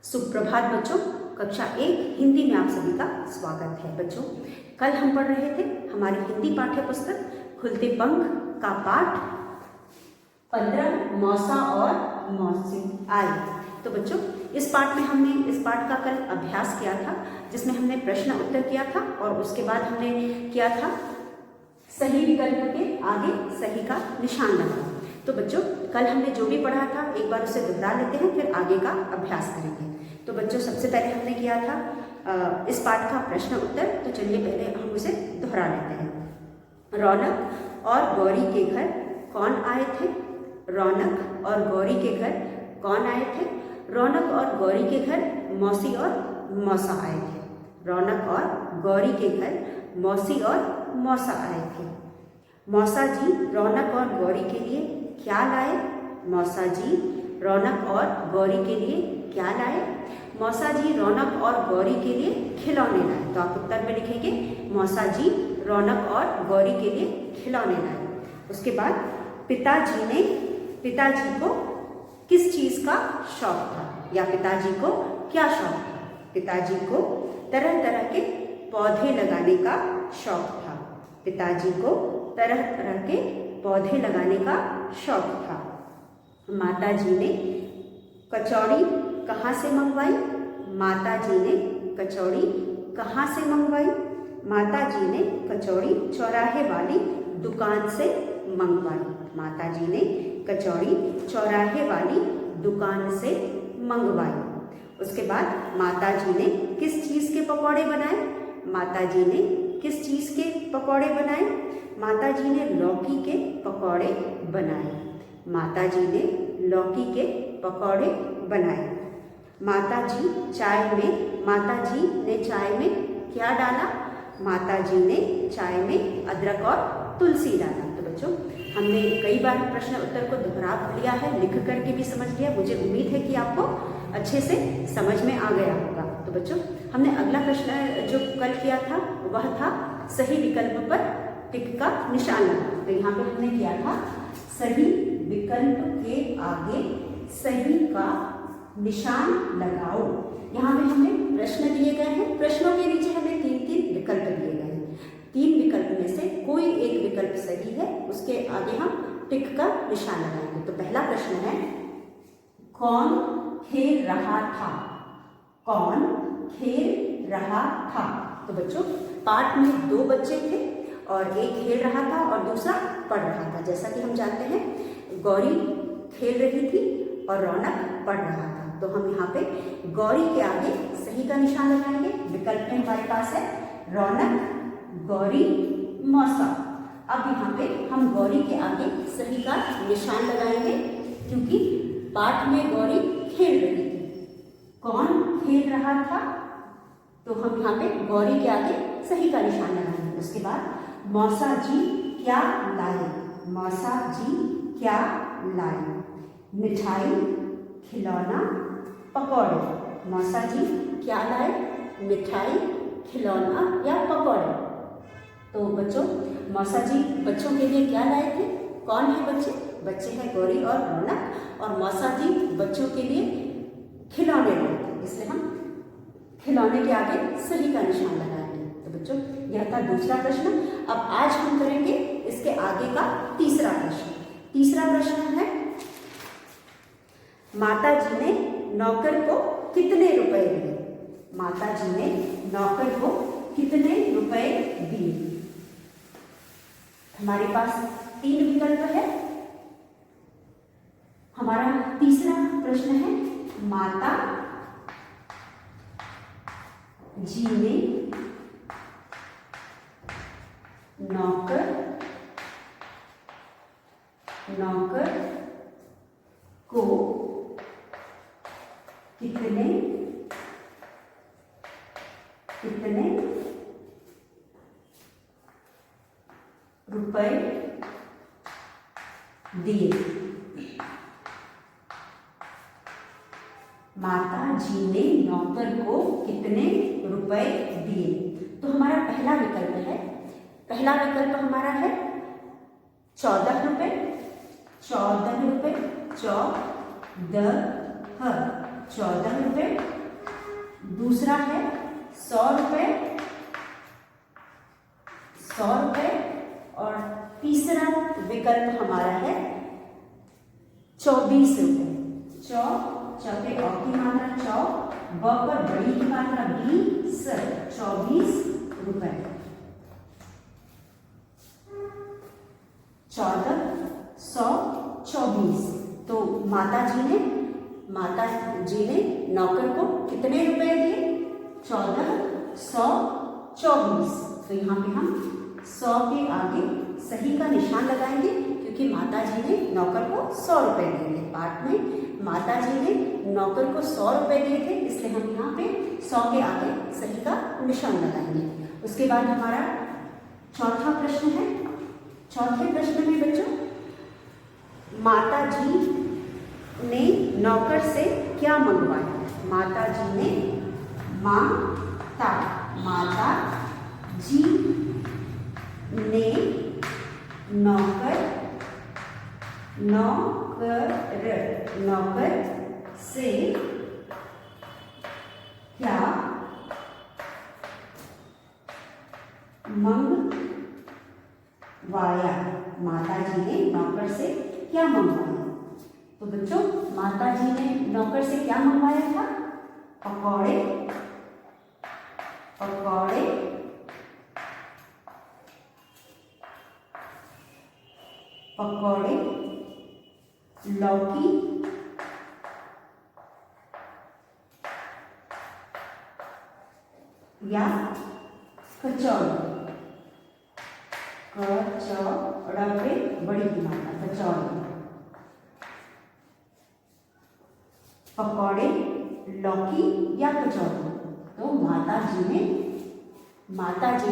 सुप्रभात बच्चों। कक्षा 1 हिंदी में आप सभी का स्वागत है। बच्चों, कल हम पढ़ रहे थे हमारी हिंदी पाठ्य पुस्तक खुलते पंख का पाठ 15 मौसा और मौसी आए। तो बच्चों, इस पाठ का कल अभ्यास किया था, जिसमें हमने प्रश्न उत्तर किया था और उसके बाद हमने किया था सही विकल्प के आगे सही का निशान लगाना। तो बच्चों, कल हमने जो भी पढ़ा था एक बार उसे दोहरा लेते हैं, फिर आगे का अभ्यास करेंगे। तो बच्चों, सबसे पहले हमने किया था इस पाठ का प्रश्न उत्तर। तो चलिए पहले हम उसे दोहरा लेते हैं। रौनक और गौरी के घर कौन आए थे? रौनक और गौरी के घर कौन आए थे? रौनक और गौरी के घर मौसी और मौसा आए थे। रौनक और गौरी के घर मौसी और मौसा आए थे। मौसा जी रौनक और गौरी के लिए क्या लाए? मौसा जी रौनक और गौरी के लिए क्या लाए? मौसा जी रौनक और गौरी के लिए खिलौने लाए। तो आप उत्तर में लिखेंगे मौसा जी रौनक और गौरी के लिए खिलौने लाए। उसके बाद पिताजी को किस चीज का शौक था, या पिताजी को क्या शौक था? पिताजी को तरह तरह के पौधे लगाने का शौक था। पिताजी को तरह तरह के पौधे लगाने का शौक था। माताजी ने कचौड़ी कहाँ से मंगवाई? माताजी ने कचौड़ी कहाँ से मंगवाई? माताजी ने कचौड़ी चौराहे वाली दुकान से मंगवाई। माताजी ने कचौड़ी चौराहे वाली दुकान से मंगवाई। उसके बाद माताजी ने किस चीज़ के पकौड़े बनाए? माताजी ने किस चीज़ के पकौड़े बनाए? माताजी ने लौकी के पकौड़े बनाए। माताजी ने लौकी के पकौड़े बनाए। माताजी ने चाय में क्या डाला? माताजी ने चाय में अदरक और तुलसी डाला। तो बच्चों, हमने कई बार प्रश्न उत्तर को दोहरा लिया है, लिख करके भी समझ लिया। मुझे उम्मीद है कि आपको अच्छे से समझ में आ गया होगा। तो बच्चों, हमने अगला प्रश्न जो कल किया था वह था सही विकल्प पर टिक का निशान लगाना। तो यहाँ पे हमने किया था सही विकल्प के आगे सही का निशान लगाओ। यहाँ पे हमें प्रश्न दिए गए हैं, प्रश्नों के नीचे हमें 3 विकल्प दिए गए हैं। 3 विकल्प में से कोई एक विकल्प सही है, उसके आगे हम टिक का निशान लगाएंगे। तो पहला प्रश्न है, कौन खेल रहा था? कौन खेल रहा था? तो बच्चों, पाठ में 2 बच्चे थे और एक खेल रहा था और दूसरा पढ़ रहा था। जैसा कि हम जानते हैं, गौरी खेल रही थी और रौनक पढ़ रहा था। तो हम यहाँ पे गौरी के आगे सही का निशान लगाएंगे। विकल्प में हमारे पास है रौनक, गौरी, मौसा। अब यहाँ पे हम गौरी के आगे सही का निशान लगाएंगे, क्योंकि पाठ में गौरी खेल रही थी। कौन खेल रहा था? तो हम यहाँ पे गौरी के आगे सही का निशान लगाएंगे। उसके बाद मौसा जी क्या लाए? मौसा जी क्या लाए? मिठाई, खिलौना, पकौड़े। मौसा जी क्या लाए? मिठाई, खिलौना या पकौड़े। तो बच्चों, मौसा जी बच्चों के लिए क्या लाए थे? कौन है बच्चे? बच्चे हैं गौरी और रौनक, और मौसा जी बच्चों के लिए खिलौने लाए थे, इसलिए हम खिलौने के आगे सही का निशान लगाएंगे। तो बच्चों, यह था दूसरा प्रश्न। अब आज हम करेंगे इसके आगे का तीसरा प्रश्न। तीसरा प्रश्न है, माताजी ने नौकर को कितने रुपए दिए? माताजी ने नौकर को कितने रुपए दिए? हमारे पास 3 विकल्प है। हमारा तीसरा प्रश्न है, माता जी ने नौकर को कितने रुपए दिए? माता जी ने नौकर को कितने रुपए दिए? तो हमारा पहला विकल्प है, पहला विकल्प हमारा है 14 रुपए। 14 रुपए, 14 रुपए दूसरा है 100 रुपये, 100 रुपये, और तीसरा विकल्प हमारा है 24 रुपये। चौके अ की मात्रा चौ, ब पर बड़ी की मात्रा बी, 24 रुपये। 14, 100, 24। तो माता जी ने नौकर को कितने रुपए दिए? 14, 100, 24। तो यहाँ पे हम 100 के आगे सही का निशान लगाएंगे, क्योंकि माता जी ने नौकर को 100 रुपए दिए थे। पाठ में माता जी ने नौकर को 100 रुपए दिए थे, इसलिए हम यहाँ पे 100 के आगे सही का निशान लगाएंगे। उसके बाद हमारा चौथा प्रश्न है। चौथे प्रश्न में बच्चों, माता जी ने नौकर से क्या मंगवाया? माता जी ने माता जी ने नौकर से क्या मंगवाया? माता जी ने नौकर से क्या मंगवाया? तो बच्चों, माता जी ने नौकर से क्या मंगवाया था? पकौड़े, लौकी, या कचौड़ी। कचौड़ा पे बड़ी की मात्रा कचौड़ी। पकौड़े, लौकी या कचौड़ी। तो माता जी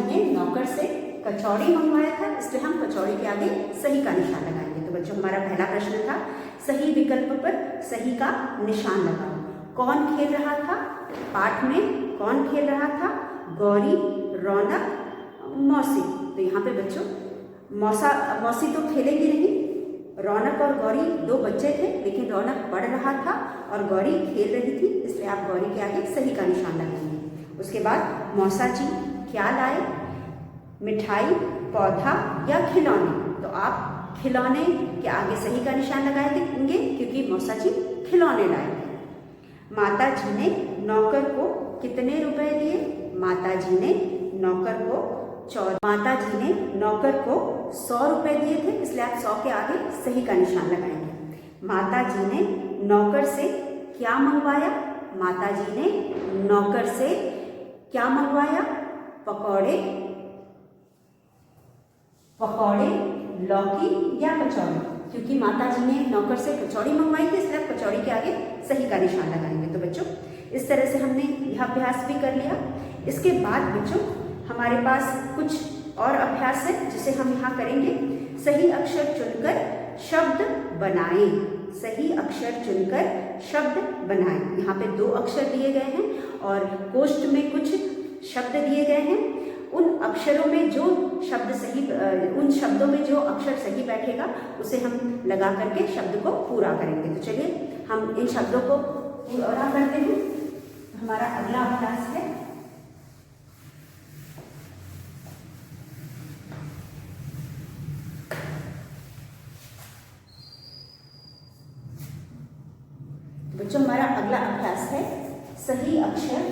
ने नौकर से कचौड़ी मंगवाया था, इसलिए हम कचौड़ी के आगे सही का निशान लगाएंगे। तो बच्चों, हमारा पहला प्रश्न था सही विकल्प पर सही का निशान लगाओ। कौन खेल रहा था? पाठ में कौन खेल रहा था? गौरी, रौनक, मौसी। तो यहाँ पे बच्चों मौसी तो खेलेगी नहीं। रौनक और गौरी दो बच्चे थे, लेकिन रौनक पढ़ रहा था और गौरी खेल रही थी, इसलिए आप गौरी के आगे सही का निशान लगाएंगे। उसके बाद मौसा जी क्या लाए? मिठाई, पौधा या खिलौने। तो आप खिलौने के आगे सही का निशान लगाएंगे, क्योंकि मौसा जी खिलौने लाए थे। माता जी ने नौकर को कितने रुपए दिए? माता जी ने नौकर को 100 रुपए दिए थे, इसलिए आप 100 के आगे सही का निशान लगाएंगे। माता जी ने नौकर से क्या मंगवाया? माता जी ने नौकर से क्या मंगवाया? पकौड़े, लौकी या कचौड़ी। क्योंकि माता जी ने नौकर से कचौड़ी मंगवाई थी, इसलिए आप कचौड़ी के आगे सही का निशान लगाएंगे। तो बच्चों, इस तरह से हमने यह अभ्यास भी कर लिया। इसके बाद बच्चों, हमारे पास कुछ और अभ्यास है जिसे हम यहाँ करेंगे। सही अक्षर चुनकर शब्द बनाएं। सही अक्षर चुनकर शब्द बनाएं। यहाँ पे 2 अक्षर दिए गए हैं और कोष्ठ में कुछ शब्द दिए गए हैं। उन अक्षरों में जो शब्द सही, उन शब्दों में जो अक्षर सही बैठेगा उसे हम लगा करके शब्द को पूरा करेंगे। तो चलिए हम इन शब्दों को पूरा करते हैं। हमारा अगला अभ्यास है बच्चों, हमारा अगला अभ्यास है सही अक्षर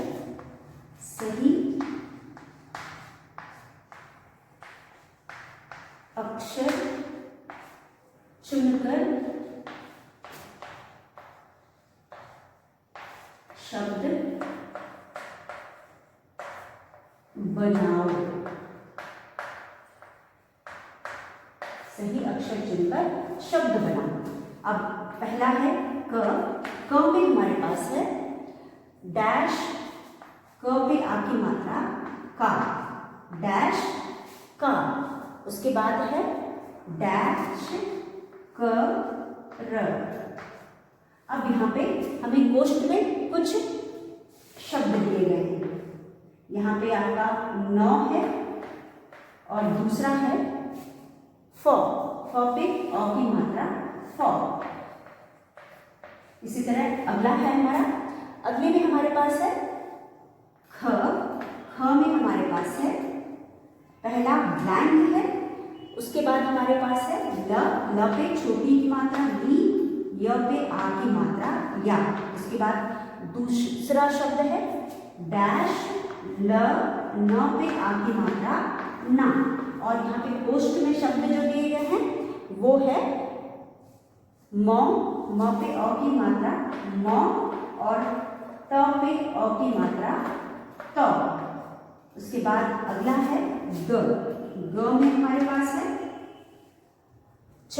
चुनकर शब्द बनाओ। सही अक्षर चुनकर शब्द बनाओ। अब पहला है क में हमारे पास है डैश, क पे आ की मात्रा का, डैश का। उसके बाद है डैश कर। अब यहाँ पे हमें कोष्ठ में कुछ शब्द दिए गए हैं। यहाँ पे आपका 9 है और दूसरा है फ पे अ की मात्रा फ। इसी तरह अगला है हमारा, अगले में हमारे पास है पास है पहला ब्लैंक है, उसके बाद हमारे पास है ल पे छोटी की मात्रा ली, य पे आ की मात्रा या। उसके बाद दूसरा शब्द है डैश ल, न पे आ की मात्रा ना। और यहाँ पे पोस्ट में शब्द जो दिए गए हैं वो है म, म पे अ की मात्रा म और त पे अ की मात्रा त। उसके बाद अगला है ग में हमारे पास है च,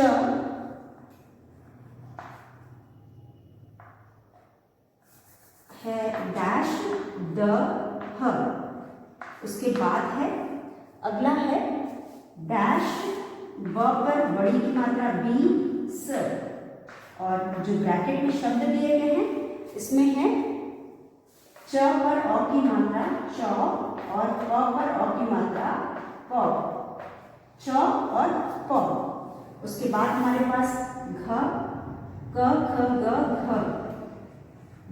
है डैश द ह। उसके बाद है अगला है डैश व पर बड़ी की मात्रा बी स। और जो ब्रैकेट में शब्द दिए गए हैं इसमें है च पर अ की मात्रा च और प पर अ की मात्रा प, च और प। उसके बाद हमारे पास घ, क ख ग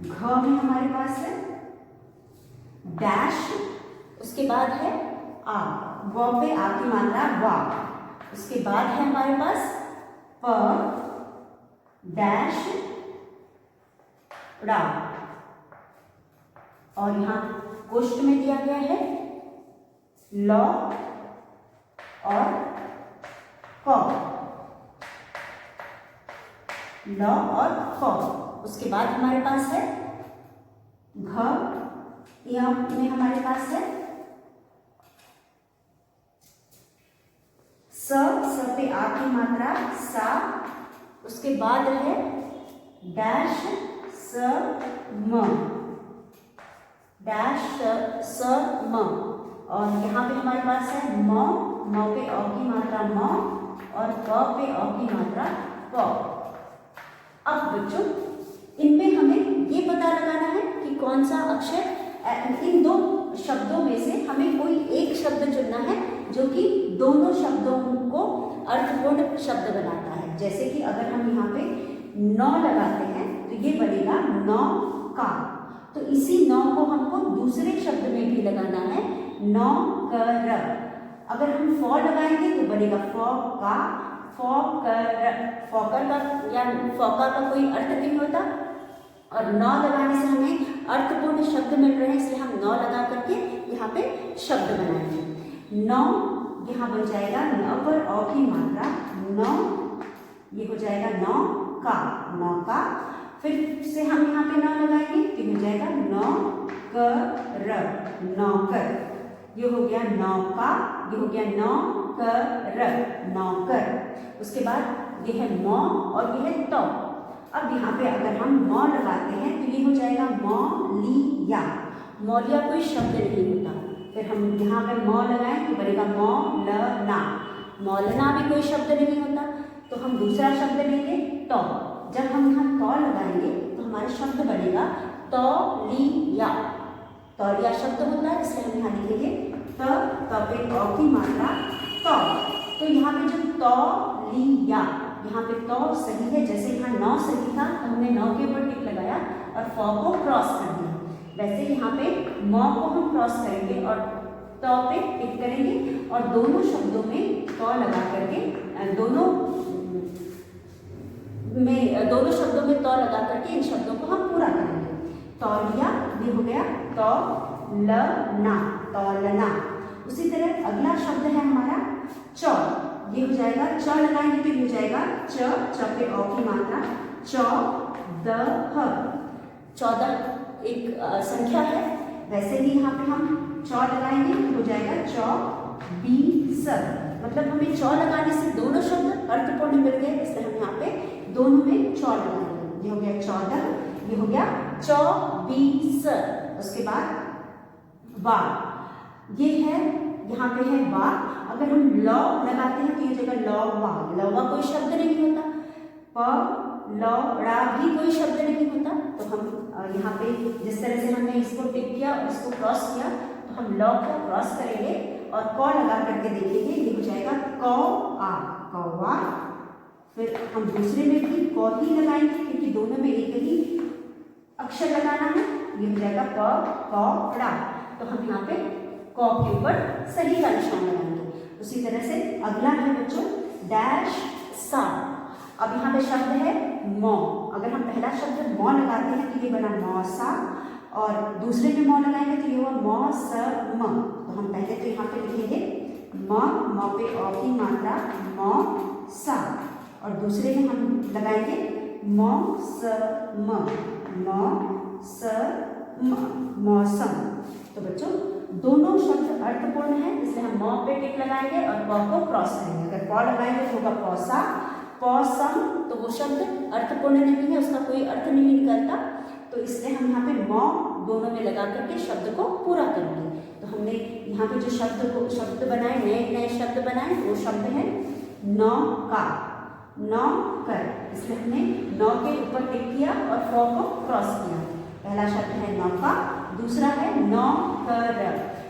घ में हमारे पास है डैश, उसके बाद है आ, व पे आ की मात्रा वा। उसके बाद है हमारे पास प डैश ड़ा। और यहाँ कोष्ठ में दिया गया है ल और क, ल और क। उसके बाद हमारे पास है घ, यहाँ में हमारे पास है स पे आ की मात्रा सा। उसके बाद है डैश स म, डैश स म। और यहाँ पे हमारे पास है म, म पे अ की मात्रा म और प पे अ की मात्रा प। अब बच्चों इनमें हमें ये पता लगाना है कि कौन सा अक्षर, इन दो शब्दों में से हमें कोई एक शब्द चुनना है जो कि दोनों शब्दों को अर्थपूर्ण शब्द बनाता है। जैसे कि अगर हम यहाँ पे नौ लगाते हैं तो ये बनेगा नौ का, तो इसी नौ को हमको दूसरे शब्द में भी लगाना है नौ कर। अगर हम फ लगाएंगे तो बनेगा फ का, फॉकर का या फौका का कोई अर्थ नहीं होता। और नौ लगाने से हमें अर्थपूर्ण शब्द मिल रहे हैं, इसलिए हम नौ लगा करके यहाँ पे शब्द बनाएंगे। नौ यहाँ बन जाएगा न पर अ की मात्रा नौ, ये हो जाएगा नौ का, नौ का। फिर से हम यहाँ पे नौ लगाएंगे तो हो जाएगा नौ कर, नौकर। ये हो गया नौ का, ये हो गया नौ कर, नौकर। उसके बाद ये है मौ और ये है तो। अब यहाँ पे अगर हम मौ लगाते हैं तो ये हो जाएगा मौलिया, मौलिया कोई शब्द नहीं होता। फिर हम यहाँ पे मौ लगाएं तो बनेगा मौलना, मौलना भी कोई शब्द नहीं होता। तो हम दूसरा शब्द लेंगे तो। जब हम यहाँ तो लगाएंगे तो हमारा शब्द बनेगा तौलिया, तौलिया शब्द होता है, इसलिए हम यहाँ लिखेंगे त पे अ की मात्रा तो यहाँ पे जो तौलिया, यहाँ पे तो सही है, जैसे यहाँ नौ सही था तो हमने नौ के ऊपर टिक लगाया और फ को क्रॉस कर दिया, वैसे यहाँ पे मौ को हम क्रॉस करेंगे और तो पे टिक करेंगे और दोनों शब्दों में तो लगा करके दोनों शब्दों में तो लगा करके इन शब्दों को हम पूरा करेंगे। तौलिया ये हो गया तो लना, तौलना। उसी तरह अगला शब्द है हमारा चौ, ये हो जाएगा च लगाएंगे तो हो जाएगा च पे अ की मात्रा चौदह, 14 एक संख्या है, वैसे ही यहाँ पे हम चौ लगाएंगे तो हो जाएगा 24। मतलब हमें चौ लगाने से दोनों शब्द अर्थपूर्ण मिल गए, इसलिए हम यहाँ पे दोनों में चौ लगाएंगे। ये हो गया 14, ये हो गया 24। उसके बाद वा, ये है यहाँ पे है वा। अगर हम लौ लगाते हैं तो ये जगह लौवा, लौवा कोई शब्द नहीं होता। प लौड़ा भी कोई शब्द नहीं होता। तो हम यहाँ पे जिस तरह से हमने इसको टिक किया और इसको क्रॉस किया, तो हम लौ को क्रॉस करेंगे और क लगा करके देखेंगे, ये हो जाएगा कौ आ, कौवा। फिर हम दूसरे में भी क ही लगाएंगे क्योंकि दोनों में एक ही अक्षर लगाना है, ये हो जाएगा प कौड़ा। तो हम यहाँ पे क के ऊपर सही का निशान लगाएंगे। उसी तरह से अगला है बच्चों डैश सा। अब यहाँ पे शब्द है मौ। अगर हम पहला शब्द मौ लगाते हैं तो ये बना मौसा, और दूसरे में मौ लगाएंगे तो ये हुआ मौसम। तो हम पहले तो यहाँ पे लिखेंगे मौ पे अ की मात्रा मौसा, और दूसरे में हम लगाएंगे मौसम, मौसम। तो बच्चों दोनों शब्द अर्थपूर्ण है, इसलिए हम मौ पे टिक लगाएंगे और प को क्रॉस करेंगे। अगर प लगाएंगे तो होगा पौसा, पौसम, तो वो शब्द अर्थपूर्ण नहीं है, उसका कोई अर्थ नहीं निकलता। तो इसलिए हम यहाँ पे मौ दोनों में लगा करके शब्द को पूरा करेंगे। तो हमने यहाँ पे जो शब्द बनाए, नए शब्द बनाए, वो शब्द है नौका, नौकर। इसलिए हमने नौ के ऊपर टिक किया और फ को क्रॉस किया। पहला शब्द है नौका, दूसरा है नौकर।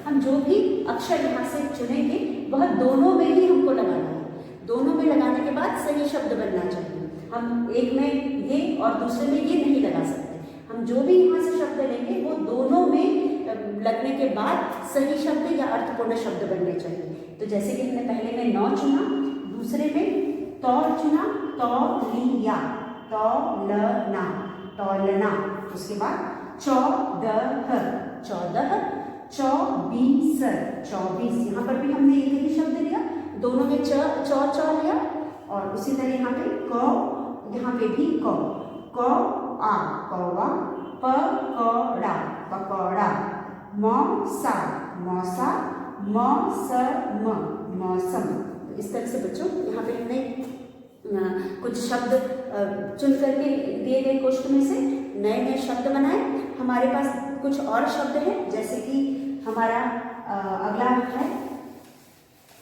हम जो भी अक्षर यहाँ से चुनेंगे वह दोनों में ही हमको लगाना है। दोनों में लगाने के बाद सही शब्द बनना चाहिए। हम एक में ये और दूसरे में ये नहीं लगा सकते। हम जो भी यहाँ से शब्द लेंगे वो दोनों में लगने के बाद सही शब्द या अर्थपूर्ण शब्द बनने चाहिए। तो जैसे कि हमने पहले में नौ चुना, दूसरे में तौल चुना, तौलिया, तौलना, तौलना। उसके बाद चौदह, चौदह, चौबीस, चौबीस। यहाँ पर भी हमने एक ही शब्द लिया, दोनों में चौ लिया, और उसी तरह यहाँ पे क, यहाँ पे भी क आ, कौवा, पकौड़ा, पकौड़ा, मौसा, मौसा, मौसम, मौसम। इस तरह से बच्चों यहाँ पे हमने कुछ शब्द चुन करके दिए गए कोष्ठ में से नए शब्द बनाए। हमारे पास कुछ और शब्द हैं, जैसे कि हमारा अगला है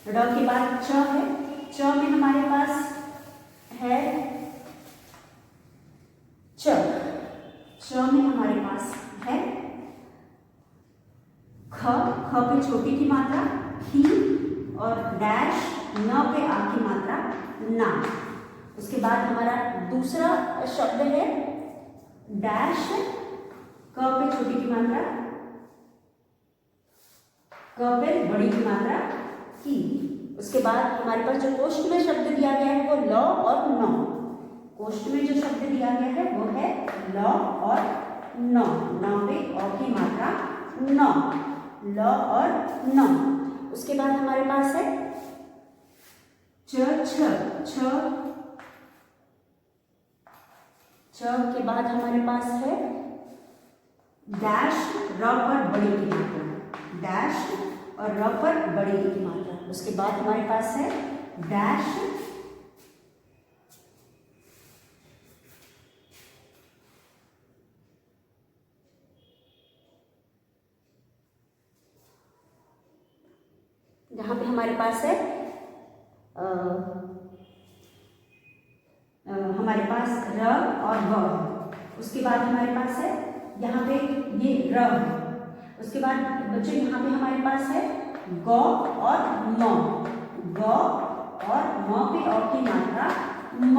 र के बाद च है। च में हमारे पास है च में हमारे पास है ख पे छोटी की मात्रा खी, और डैश न पे आ की मात्रा ना। उसके बाद हमारा दूसरा शब्द है डैश क पे छोटी की मात्रा, क पे बड़ी की मात्रा की। उसके बाद हमारे पास जो कोष्ठ में शब्द दिया गया है वो ल और नौ। कोष्ठ में जो शब्द दिया गया है वो है ल और नौ। नौ पे अ की मात्रा नौ, ल और नौ। उसके बाद हमारे पास है छ के बाद हमारे पास है डैश र पर बड़ी की मात्रा, डैश और र पर बड़ी की मात्रा। उसके बाद हमारे पास है डैश यहाँ पे हमारे पास है हमारे पास र और व है। उसके बाद हमारे पास है यहाँ पे ये र है। उसके बाद बच्चों यहाँ पे हमारे पास है ग और म, ग और म पे अ की मात्रा म।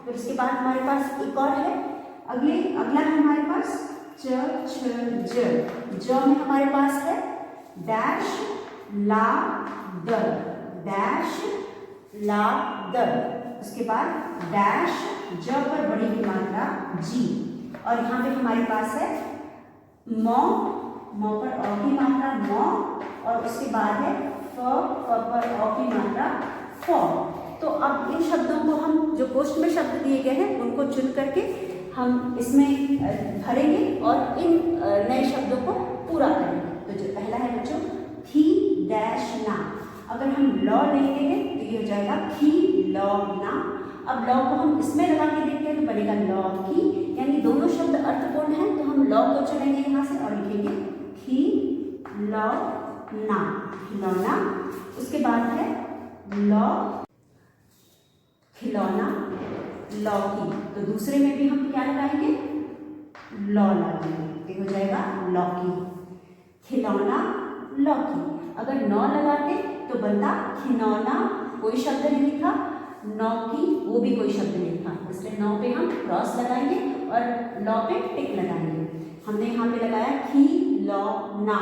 फिर उसके बाद हमारे पास एक और है, अगला है हमारे पास ज में हमारे पास है डैश ला द, डैश ला द। उसके बाद डैश ज पर बड़ी की मात्रा जी, और यहाँ पे हमारे पास है मौ पर अ की मात्रा मौ, और उसके बाद है फ पर अ की मात्रा फ। तो अब इन शब्दों को हम जो कोष्ठ में शब्द दिए गए हैं उनको चुन करके हम इसमें भरेंगे और इन नए शब्दों को पूरा करेंगे। तो जो पहला है बच्चों थी डैश ना। अगर हम लॉ लेते हैं तो ये हो जाएगा खी लॉ ना। अब लॉ को हम इसमें लगा के देखते हैं तो बनेगा लॉ की, यानी दोनों शब्द अर्थपूर्ण हैं। तो हम लॉ को चुनेंगे यहाँ से और लिखेंगे खी लॉ ना, खिलौना। उसके बाद है लॉ खिलौना, लौकी। तो दूसरे में भी हम क्या लगाएंगे लॉ लगाएंगे, ये हो जाएगा लौकी, खिलौना, लौकी। अगर नौ लगाते तो बनता खिलौना, कोई शब्द नहीं था, नौकी वो भी कोई शब्द नहीं था, इसलिए नौ पे हम क्रॉस लगाएंगे और लौ पे टिक लगाएंगे। हमने यहाँ पे लगाया खिलौना,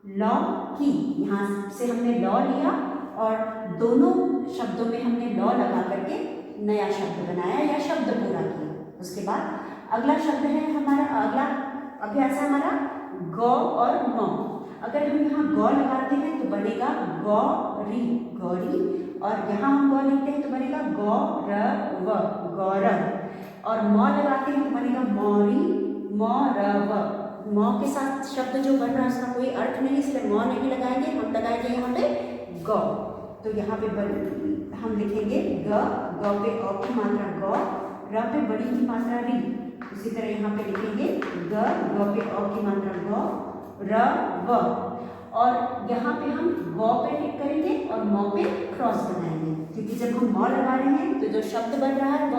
लौकी, यहाँ से हमने लौ लिया और दोनों शब्दों में हमने लौ लगा करके नया शब्द बनाया या शब्द पूरा किया। उसके बाद अगला शब्द है हमारा, अगला अभ्यास है हमारा गौ और मौ। अगर हम यहाँ गौ लगाते हैं तो बनेगा गौरी, गौरी, और यहाँ हम गौ लिखते हैं तो बनेगा गौरव, गौरव, और मौ लगाते हैं तो बनेगा मौरी, मौरव। मौ के साथ शब्द जो बन रहा है उसका कोई अर्थ नहीं, इसलिए मौ नहीं लगाएंगे, हम लगाएंगे यहाँ पे गौ। तो यहाँ पे हम लिखेंगे ग, ग पे अ की मात्रा गौ, र पे बड़ी की मात्रा री। उसी तरह यहाँ पे लिखेंगे ग, ग पे अ की मात्रा गौ, र व, और यहाँ पे हम गौ पे टिक करेंगे और मौ पे क्रॉस बनाएंगे, क्योंकि जब हम मौ लगा रहे हैं तो जो शब्द बन रहा है वो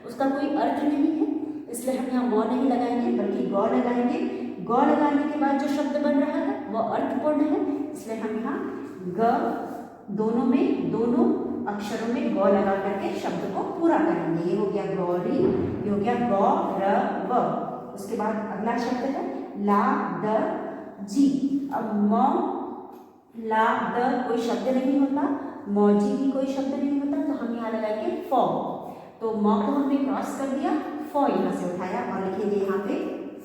उसका कोई अर्थ नहीं है, इसलिए हम यहाँ मौ नहीं लगाएंगे बल्कि गौ लगाएंगे। गौ लगाने के बाद जो शब्द बन रहा है वो अर्थपूर्ण है, इसलिए हम यहाँ ग दोनों में, दोनों अक्षरों में गौ लगा करके शब्द को पूरा करेंगे। ये हो गया गौरी, ये हो गया गौरव। उसके बाद अगला शब्द है ला द जी। अब मौ ला द कोई शब्द नहीं होता, मौजी भी कोई शब्द नहीं होता, तो हम यहाँ लगाएंगे फौ। तो मौ को हमने क्रॉस कर दिया, फौ यहाँ से उठाया और लिखेंगे यहाँ पे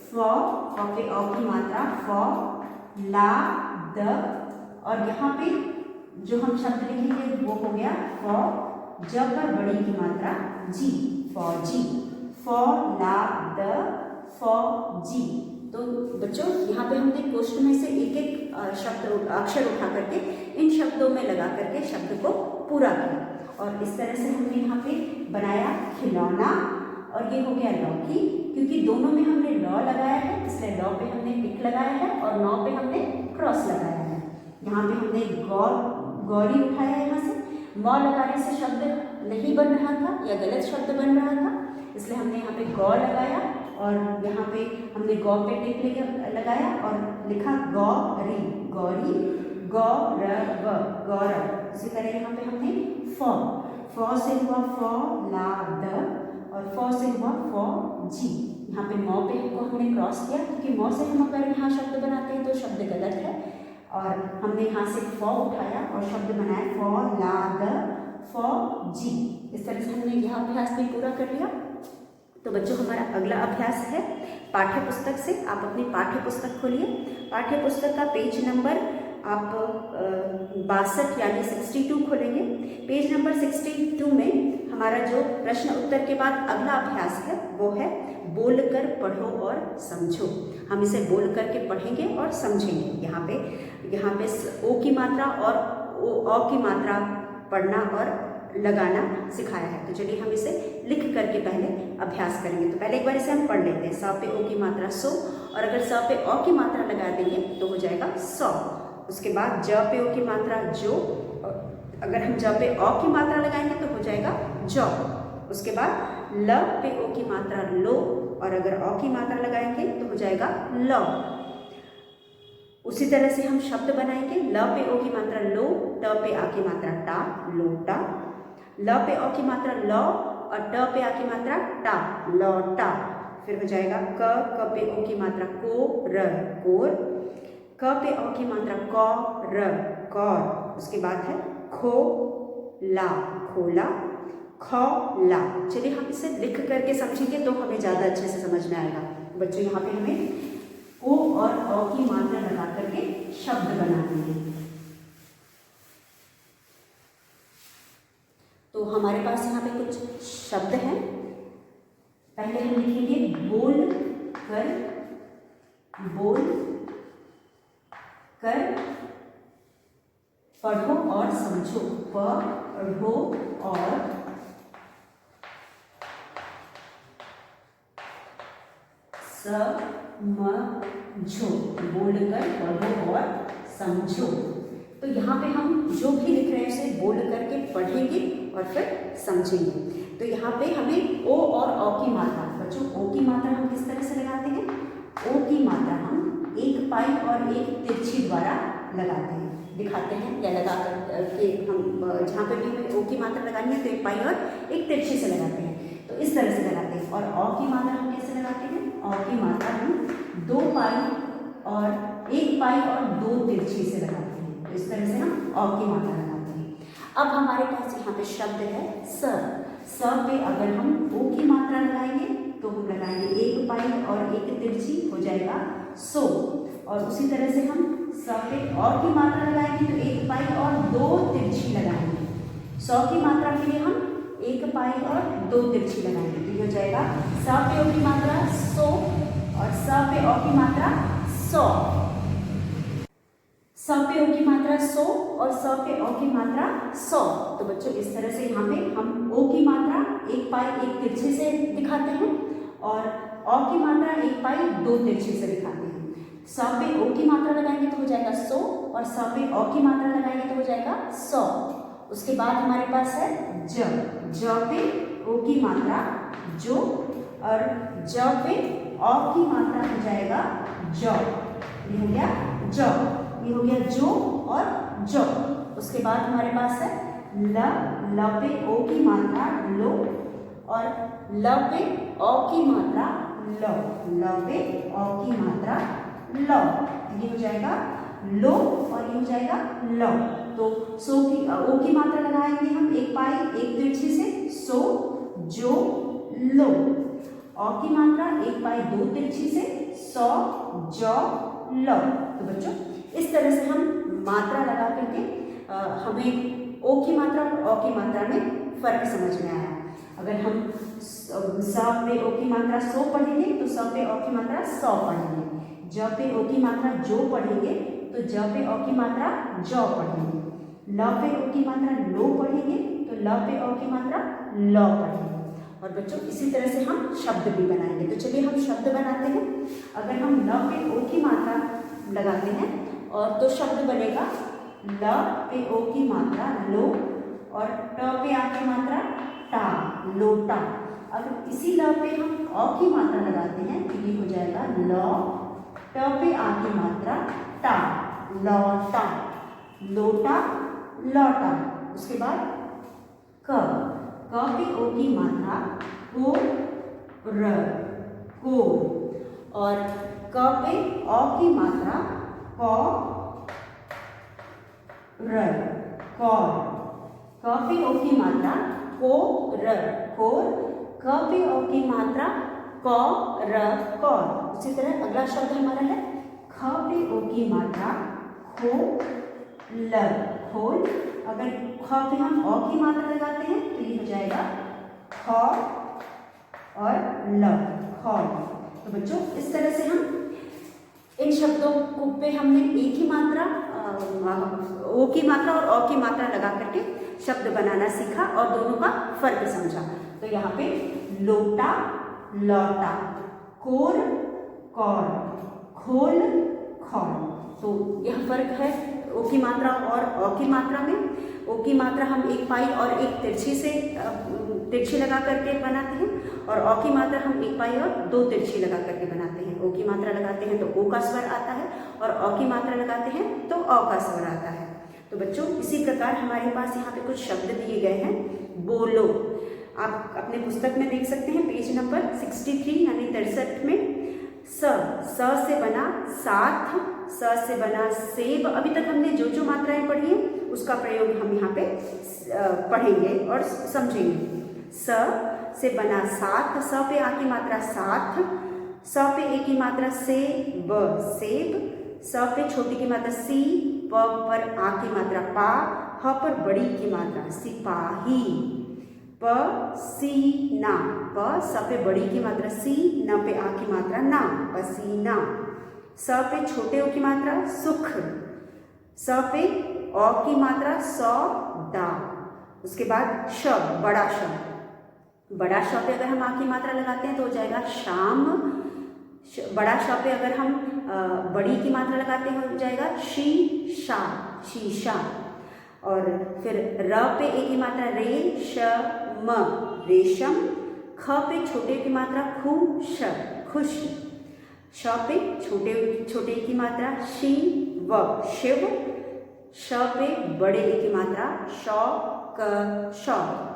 फौ, फौ पे अ की मात्रा फौ, ला द, और यहाँ पे जो हम शब्द लिखेंगे वो हो गया फौ, ज पर बड़ी की मात्रा जी, फौजी, फौ ला द फौजी। तो बच्चों यहाँ पे हमने कोष्ठ में से एक एक शब्द अक्षर उठा करके इन शब्दों में लगा करके शब्द को पूरा किया, और इस तरह से हमने यहाँ पे बनाया खिलौना। और ये हो गया लौकी, क्योंकि दोनों में हमने लौ लगाया है इसलिए लौ पे हमने टिक लगाया है और नौ पे हमने क्रॉस लगाया है। यहाँ पे हमने गौरी उठाया है यहाँ से। मौ लगाने से शब्द नहीं बन रहा था या गलत शब्द बन रहा था, इसलिए हमने यहाँ पे गौ लगाया और यहाँ पे हमने गौ पे टिक लगाया और लिखा गौरी, गौरी, गौरव, गौरव। इसी तरह यहाँ पे हमने फौ, फौ से हुआ फौ ला द और फौ से हुआ फौजी। यहाँ पे मौ पे को हमने क्रॉस किया, क्योंकि मौ से हम अगर यहाँ शब्द बनाते हैं तो शब्द गलत है, और हमने यहाँ से फौ उठाया और शब्द बनाया फौ ला द फौजी। इस तरह से हमने यह अभ्यास भी पूरा कर लिया। तो बच्चों हमारा अगला अभ्यास है पाठ्य पुस्तक से। आप अपनी पाठ्य पुस्तक खोलिए। पाठ्य पुस्तक का पेज नंबर आप 62 यानी 62 खोलेंगे। पेज नंबर 62 में हमारा जो प्रश्न उत्तर के बाद अगला अभ्यास है वो है बोलकर पढ़ो और समझो। हम इसे बोल करके पढ़ेंगे और समझेंगे। यहाँ पे ओ की मात्रा और अ की मात्रा पढ़ना और लगाना सिखाया है। तो चलिए हम इसे लिख करके पहले अभ्यास करेंगे। तो पहले एक बार इसे हम पढ़ लेते हैं। स पे ओ की मात्रा सो, और अगर स पे अ की मात्रा लगा देंगे तो हो जाएगा सौ। उसके बाद ज पे ओ की मात्रा जो, अगर हम ज पे अ की मात्रा लगाएंगे तो हो जाएगा जौ। उसके बाद ल पे ओ की मात्रा लो, और अगर अ की मात्रा लगाएंगे तो हो जाएगा लौ। उसी तरह से हम शब्द बनाएंगे। ल पे ओ की मात्रा लो, ट पे आ की मात्रा टा, लोटा। ल पे अ की मात्रा लौ और ट पे आ की मात्रा टा, लौटा। फिर हो जाएगा क पे ओ की मात्रा को, र, कोर। क पे अ की मात्रा कौ, र, कौर। उसके बाद है खो ला, खोला, खौला। चलिए हम इसे लिख करके समझेंगे तो हमें ज़्यादा अच्छे से समझ में आएगा। बच्चों यहाँ पे हमें ओ और अ की मात्रा लगा करके शब्द बनाने हैं। तो हमारे पास यहाँ पे कुछ शब्द हैं। पहले हम लिखेंगे बोल कर, बोल कर पढ़ो और समझो, पढ़ो और समझो, बोलकर पढ़ो और समझो। तो यहाँ पे हम जो भी लिख रहे हैं उसे बोल करके पढ़ेंगे और फिर समझेंगे। तो यहाँ पे हमें ओ और अ की मात्रा, बच्चों ओ की मात्रा हम किस तरह से लगाते हैं? ओ की मात्रा हम एक पाई और एक तिरछी द्वारा लगाते हैं, दिखाते हैं या लगा करके हम जहाँ पे भी हमें ओ की मात्रा लगानी है तो एक पाई और एक तिरछी से लगाते हैं। तो इस तरह से लगाते हैं। और अ की मात्रा हम कैसे लगाते हैं? अ की मात्रा हम 2 पाई और एक पाई और दो तिरछी से लगाते हैं। तो इस तरह से हम अ की मात्रा लगाते हैं। अब हमारे पास यहाँ पे शब्द है स। स पे अगर हम ओ की मात्रा लगाएंगे तो हम लगाएंगे एक पाई और एक तिरछी, हो जाएगा सो। और उसी तरह से हम स पे अ की मात्रा लगाएंगे तो एक पाई और दो तिरछी लगाएंगे। 100 की मात्रा के लिए हम एक पाई और दो तिरछी लगाएंगे तो ये हो जाएगा स पे ओ की मात्रा 100 और स पे अ की मात्रा 100। स पे ओ की मात्रा 100 और स पे अ की मात्रा 100। तो बच्चों इस तरह से यहाँ पे हम ओ की मात्रा एक पाई एक तिरछे से दिखाते हैं और अ की मात्रा एक पाई दो तिरछे से दिखाते हैं। स पे ओ की मात्रा लगाएंगे तो हो जाएगा 100 और स पे अ की मात्रा लगाएंगे तो हो जाएगा 100। उसके बाद हमारे पास है ज। ज पे ओ की मात्रा जो और ज पे अ की मात्रा हो जाएगा ज। ये हो गया ज, ये हो गया जो और जो। उसके बाद हमारे पास है ल। ल पे ओ की मात्रा लो और ल पे अ की मात्रा लो। ल पे अ की मात्रा लो, ये हो जाएगा लो और ये हो जाएगा लो। तो सो की ओ की मात्रा लगाएंगे हम एक पाई एक तिरछी से, सो जो लो। अ की मात्रा एक पाई दो तिरछी से, सौ जो लो। तो बच्चों इस तरह से हम मात्रा लगा करके हमें ओ की मात्रा और अ की मात्रा में फर्क समझ में आया। अगर हम स पे ओ की मात्रा 100 पढ़ेंगे तो स पे अ की मात्रा 100 पढ़ेंगे। ज पे ओ की मात्रा जो पढ़ेंगे तो ज पे अ की मात्रा ज पढ़ेंगे। ल पे ओ की मात्रा लो पढ़ेंगे तो ल पे अ की मात्रा ल पढ़ेंगे। और बच्चों इसी तरह से हम शब्द भी बनाएंगे। तो चलिए हम शब्द बनाते हैं। अगर हम ल पे ओ की मात्रा लगाते हैं और तो शब्द बनेगा ल पे ओ की मात्रा लो और ट पे आ की मात्रा टा, लोटा। अगर इसी ल पे हम अ की मात्रा लगाते हैं तो ये हो जाएगा ल। ट पे आ की मात्रा टा, लौटा, लोटा, लौटा। उसके बाद क। क पे ओ की मात्रा को, र, को। और क पे अ की मात्रा क, र, कौर। क पे ओ की मात्रा को, र, कोर। क पे ओ की मात्रा क, र, कौर। उसी तरह अगला शब्द हमारा है ख पे ओ की मात्रा खो, ल, खोल। अगर ख पे हम अ की मात्रा लगाते हैं तो ये हो जाएगा ख और ल, खौल। तो बच्चों इस तरह से हम इन शब्दों को पे हमने एक ही मात्रा ओ की मात्रा और अ की मात्रा लगा करके शब्द बनाना सीखा और दोनों का फर्क समझा। तो यहाँ पे लोटा, लौटा, कोर, कौर, खोल, खौल। तो यह फर्क है ओ की मात्रा और अ की मात्रा में। ओ की मात्रा हम एक पाई और एक तिरछी लगा करके बनाते हैं और अ की मात्रा हम एक पाई और दो तिरछी लगा करके बनाते हैं। ओ की मात्रा लगाते हैं तो ओ का स्वर आता है और अ की मात्रा लगाते हैं तो अ का स्वर आता है। तो बच्चों इसी प्रकार हमारे पास यहाँ पे कुछ शब्द दिए गए हैं। बोलो, आप अपने पुस्तक में देख सकते हैं पेज नंबर 63 यानी 63 में। स से बना साथ, स से बना सेब। अभी तक हमने जो जो मात्राएं पढ़ी हैं उसका प्रयोग हम यहाँ पे पढ़ेंगे और समझेंगे। स से बना साथ, स पे आ की मात्रा साथ, स पे ए की मात्रा से, ब, सेब। स पे छोटी की मात्रा सी, प पर आ की मात्रा पा, ह पर बड़ी की मात्रा सिपाही। प सी ना, प स पे बड़ी की मात्रा सी, न पे आ की मात्रा ना, पसीना। स पे छोटे ओ की मात्रा सुख, स पे अ की मात्रा सौ, दा। उसके बाद श, बड़ा श। बड़ा श पे अगर हम आ की मात्रा लगाते हैं तो हो जाएगा शाम। बड़ा श पे अगर हम बड़ी की मात्रा लगाते हैं हो जाएगा शी, शा, शीशा। और फिर र पे ए की मात्रा रे, श, म, रेशम। ख पे छोटे की मात्रा खु, श, खुश। श पे छोटे की मात्रा शी, व, शिव। श पे बड़े ए की मात्रा श, क, श।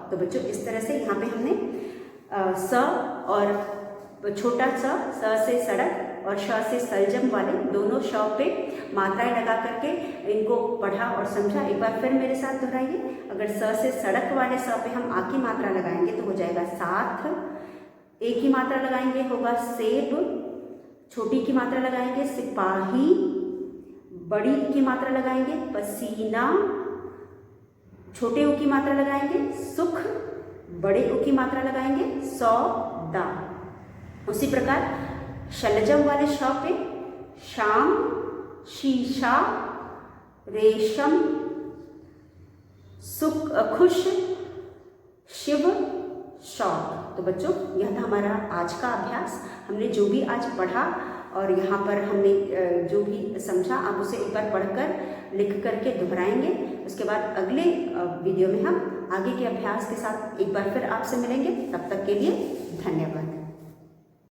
तो बच्चों इस तरह से यहाँ पे हमने स और छोटा स से सड़क और श से सलजम वाले दोनों श पे मात्राएं लगा करके इनको पढ़ा और समझा। एक बार फिर मेरे साथ दोहराइए। अगर स से सड़क वाले स पे हम आ की मात्रा लगाएंगे तो हो जाएगा साथ, ए की मात्रा लगाएंगे होगा सेब, छोटी की मात्रा लगाएंगे सिपाही, बड़ी की मात्रा लगाएंगे पसीना, छोटे ऊ की मात्रा लगाएंगे सुख, बड़े ऊ की मात्रा लगाएंगे सौदा। उसी प्रकार शलजम वाले श पे शाम, शीशा, रेशम, सुख, खुश, शिव, शौक। तो बच्चों यह था हमारा आज का अभ्यास। हमने जो भी आज पढ़ा और यहाँ पर हमने जो भी समझा आप उसे एक बार पढ़कर लिख करके दोहराएंगे। उसके बाद अगले वीडियो में हम आगे के अभ्यास के साथ एक बार फिर आपसे मिलेंगे। तब तक के लिए धन्यवाद।